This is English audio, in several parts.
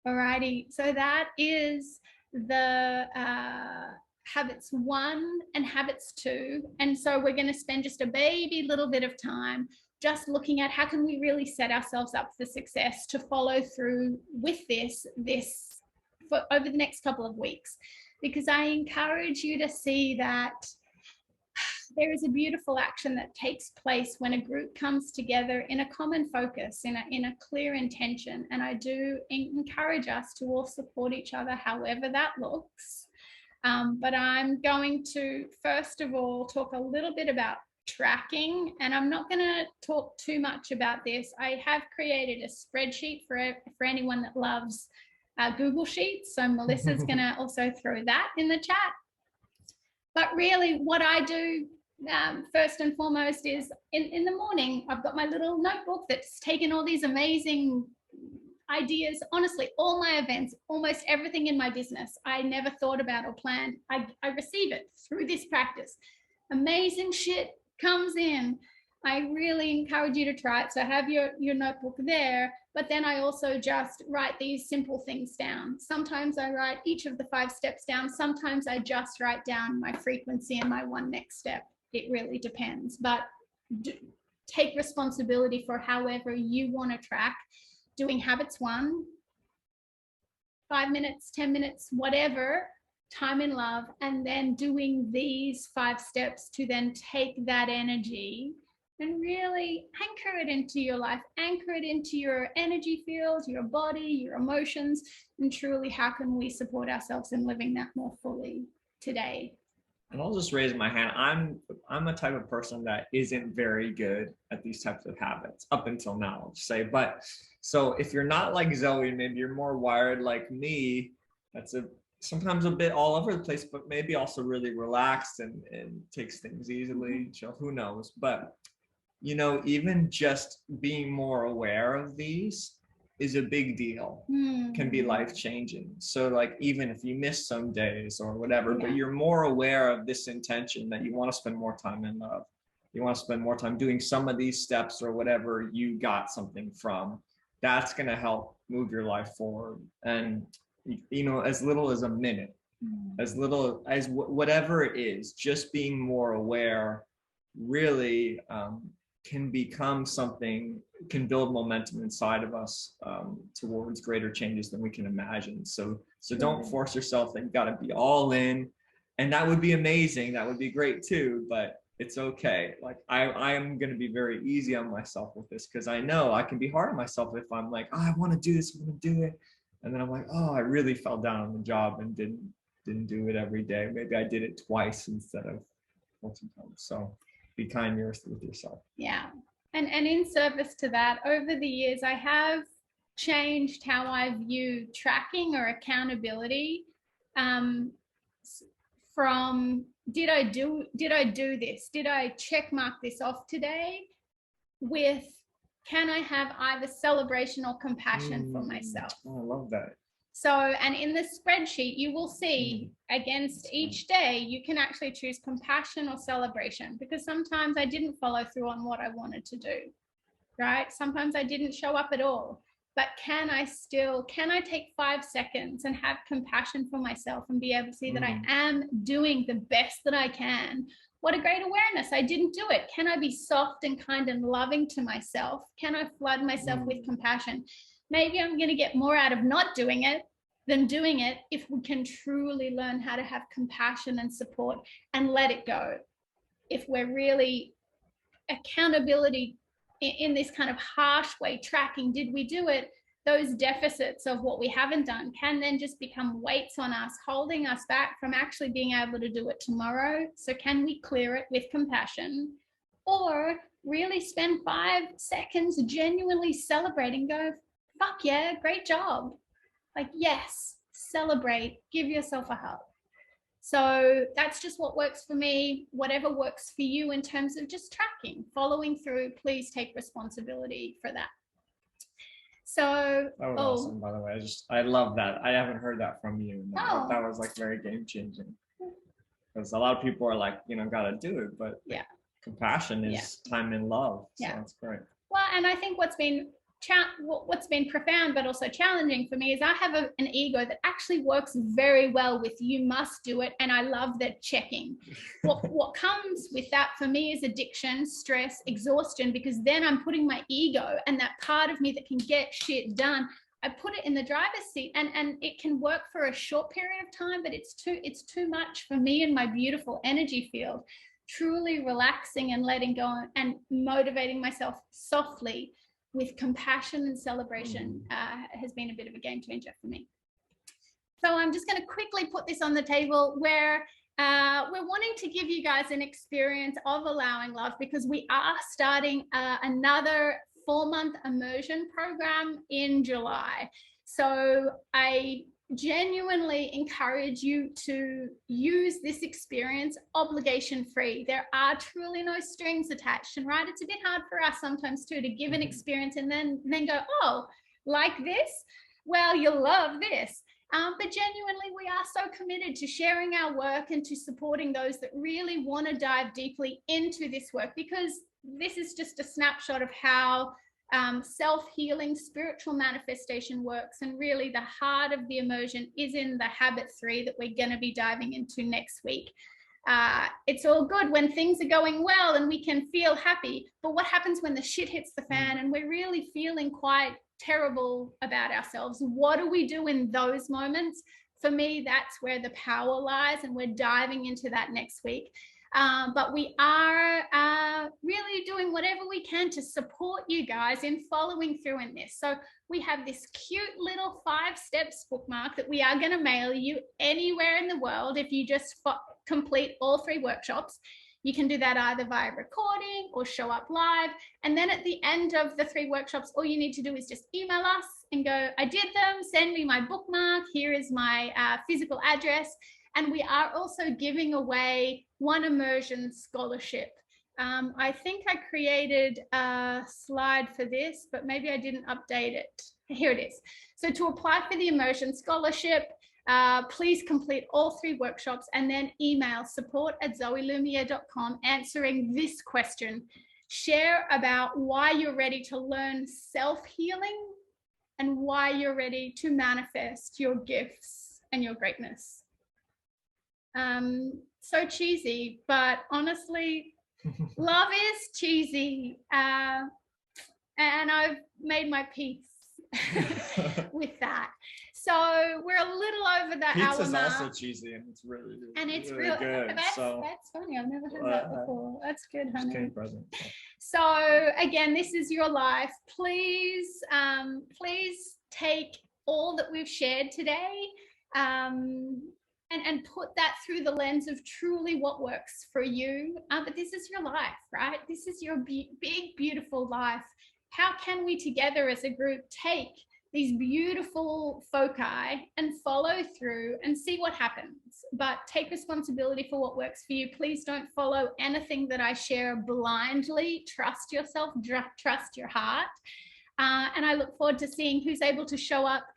Alrighty, so that is the habits 1 and habits 2. And so we're going to spend just a baby little bit of time just looking at how can we really set ourselves up for success to follow through with this for over the next couple of weeks. Because I encourage you to see that there is a beautiful action that takes place when a group comes together in a common focus, in a clear intention. And I do encourage us to all support each other, however that looks. But I'm going to, first of all, talk a little bit about tracking. And I'm not going to talk too much about this. I have created a spreadsheet for anyone that loves Google Sheets. So Melissa's going to also throw that in the chat. But really what I do first and foremost is in the morning, I've got my little notebook that's taken all these amazing ideas. Honestly, all my events, almost everything in my business, I never thought about or planned. I receive it through this practice. Amazing shit comes in. I really encourage you to try it. So have your notebook there, but then I also just write these simple things down. Sometimes I write each of the 5 steps down. Sometimes I just write down my frequency and my 1 next step. It really depends, but take responsibility for however you want to track. Doing habits 1, 5 minutes, 10 minutes, whatever, time in love, and then doing these 5 steps to then take that energy and really anchor it into your life, anchor it into your energy field, your body, your emotions, and truly how can we support ourselves in living that more fully today. And I'll just raise my hand. I'm a type of person that isn't very good at these types of habits up until now, I'll just say. But so if you're not like Zoe, maybe you're more wired like me, that's sometimes a bit all over the place, but maybe also really relaxed and takes things easily. So who knows? But you know, even just being more aware of these is a big deal, can be life-changing. So like, even if you miss some days or whatever, but you're more aware of this intention that you want to spend more time in love. You want to spend more time doing some of these steps or whatever you got something from, that's going to help move your life forward. And, you know, as little as a minute, as little as whatever it is, just being more aware really can become something, can build momentum inside of us towards greater changes than we can imagine. So don't force yourself that you got to be all in, and that would be amazing. That would be great too, but it's okay. Like I am going to be very easy on myself with this, because I know I can be hard on myself if I'm like, oh, I want to do this, I want to do it. And then I'm like, oh, I really fell down on the job and didn't do it every day. Maybe I did it twice instead of multiple times. So be kind with yourself. Yeah. And in service to that, over the years, I have changed how I view tracking or accountability from did I do this? Did I check mark this off today? With can I have either celebration or compassion for myself? Oh, I love that. So, and in the spreadsheet, you will see against each day, you can actually choose compassion or celebration, because sometimes I didn't follow through on what I wanted to do, right? Sometimes I didn't show up at all, but can I take 5 seconds and have compassion for myself and be able to see that I am doing the best that I can? What a great awareness. I didn't do it. Can I be soft and kind and loving to myself? Can I flood myself with compassion? Maybe I'm going to get more out of not doing it than doing it if we can truly learn how to have compassion and support and let it go. If we're really accountability in this kind of harsh way, tracking, did we do it? Those deficits of what we haven't done can then just become weights on us, holding us back from actually being able to do it tomorrow. So can we clear it with compassion, or really spend 5 seconds genuinely celebrating, go, fuck yeah, great job. Like, yes, celebrate, give yourself a hug. So that's just what works for me. Whatever works for you in terms of just tracking, following through, please take responsibility for that. So that was awesome, by the way. I love that. I haven't heard that from you. That was like very game changing, because a lot of people are like, you know, gotta do it, but compassion is time in love. So that's great. Well, and I think what's been what's been profound but also challenging for me is I have an ego that actually works very well with you must do it, and I love that checking. What comes with that for me is addiction, stress, exhaustion, because then I'm putting my ego and that part of me that can get shit done, I put it in the driver's seat, and it can work for a short period of time, but it's too much for me and my beautiful energy field. Truly relaxing and letting go and motivating myself softly with compassion and celebration has been a bit of a game changer for me. So I'm just going to quickly put this on the table where we're wanting to give you guys an experience of Allowing Love, because we are starting another 4-month immersion program in July. So I genuinely encourage you to use this experience obligation free. There are truly no strings attached, and right, it's a bit hard for us sometimes too to give an experience and then go, oh, like this, well, you'll love this. But genuinely, we are so committed to sharing our work and to supporting those that really want to dive deeply into this work, because this is just a snapshot of how self-healing spiritual manifestation works, and really the heart of the immersion is in the habit 3 that we're going to be diving into next week. It's all good when things are going well and we can feel happy, but what happens when the shit hits the fan and we're really feeling quite terrible about ourselves? What do we do in those moments? For me, that's where the power lies, and we're diving into that next week. But we are really doing whatever we can to support you guys in following through in this. So we have this cute little 5 steps bookmark that we are going to mail you anywhere in the world if you just complete all 3 workshops. You can do that either via recording or show up live. And then at the end of the 3 workshops, all you need to do is just email us and go, I did them, send me my bookmark, here is my physical address. And we are also giving away 1 immersion scholarship. I think I created a slide for this, but maybe I didn't update it. Here it is. So to apply for the immersion scholarship, please complete all 3 workshops and then email support@zoelumiere.com answering this question. Share about why you're ready to learn self-healing and why you're ready to manifest your gifts and your greatness. So cheesy, but honestly, love is cheesy. And I've made my peace with that. So we're a little over the hour mark. Pizza's also cheesy, and it's really, and it's really good. That's funny. I've never heard that before. That's good, honey. So again, this is your life. Please, please take all that we've shared today, and put that through the lens of truly what works for you. But this is your life, right? This is your big, beautiful life. How can we together as a group take these beautiful foci and follow through and see what happens? But take responsibility for what works for you. Please don't follow anything that I share blindly. Trust yourself, trust your heart. And I look forward to seeing who's able to show up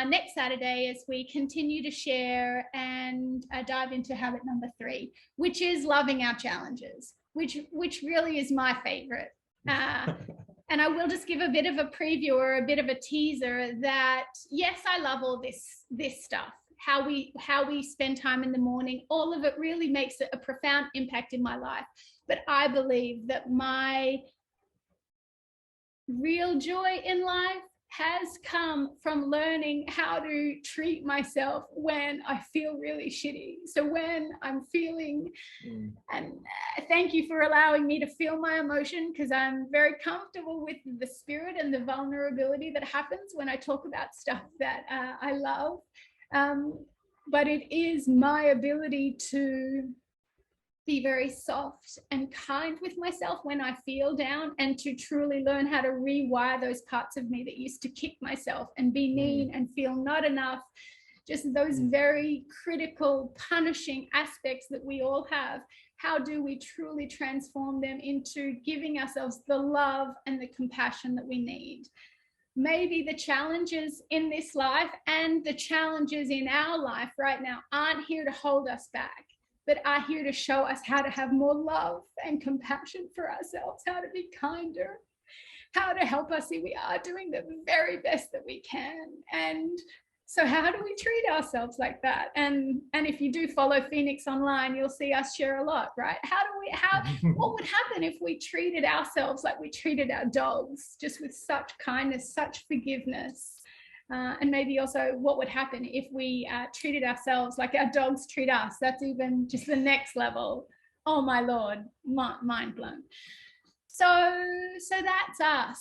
next Saturday as we continue to share and dive into habit number 3, which is loving our challenges, which really is my favorite. And I will just give a bit of a preview or a bit of a teaser that, yes, I love all this stuff. How we spend time in the morning, all of it really makes a profound impact in my life. But I believe that my real joy in life has come from learning how to treat myself when I feel really shitty. So when I'm feeling, and thank you for allowing me to feel my emotion, because I'm very comfortable with the spirit and the vulnerability that happens when I talk about stuff that I love. But it is my ability to be very soft and kind with myself when I feel down, and to truly learn how to rewire those parts of me that used to kick myself and be mean and feel not enough. Just those very critical, punishing aspects that we all have. How do we truly transform them into giving ourselves the love and the compassion that we need? Maybe the challenges in this life and the challenges in our life right now aren't here to hold us back, but are here to show us how to have more love and compassion for ourselves, how to be kinder, how to help us see we are doing the very best that we can. And so how do we treat ourselves like that? And if you do follow Phoenix online, you'll see us share a lot, right? What would happen if we treated ourselves like we treated our dogs, just with such kindness, such forgiveness? And maybe also what would happen if we treated ourselves like our dogs treat us? That's even just the next level. Oh my Lord, mind blown. So that's us.